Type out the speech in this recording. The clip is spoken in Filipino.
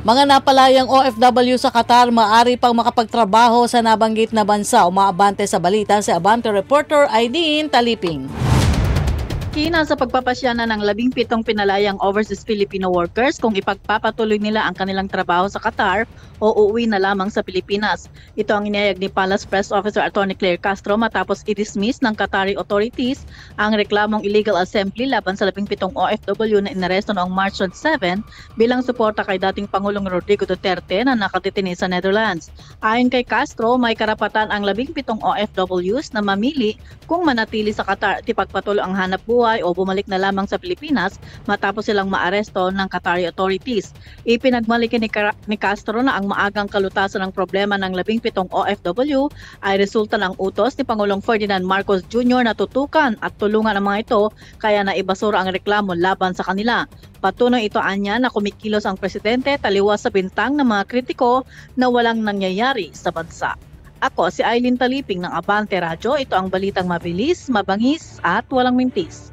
Mga napalayang OFW sa Qatar maaari pang makapagtrabaho sa nabanggit na bansa. Umaabante sa balita si Abante reporter Aideen Taliping. Sa pagpapasyanan ng 17 pinalayang overseas Filipino workers kung ipagpapatuloy nila ang kanilang trabaho sa Qatar o uuwi na lamang sa Pilipinas. Ito ang inihayag ni Palace Press Officer Atty. Claire Castro matapos i-dismiss ng Qatari authorities ang reklamong illegal assembly laban sa 17 OFW na inaresto noong March 7 bilang suporta kay dating Pangulong Rodrigo Duterte na nakatitini sa Netherlands. Ayon kay Castro, may karapatan ang 17 OFWs na mamili kung manatili sa Qatar at ipagpatuloy ang hanap buhay o bumalik na lamang sa Pilipinas matapos silang maaresto ng Qatari authorities. Ipinagmalaki ni Castro na ang maagang kalutasan ng problema ng 17 OFW ay resulta ng utos ni Pangulong Ferdinand Marcos Jr. na tutukan at tulungan ang mga ito kaya naibasura ang reklamo laban sa kanila. Patuloy ito anya na kumikilos ang presidente taliwas sa bintang ng mga kritiko na walang nangyayari sa bansa. Ako si Aideen Taliping ng Abante Radyo. Ito ang balitang mabilis, mabangis at walang mintis.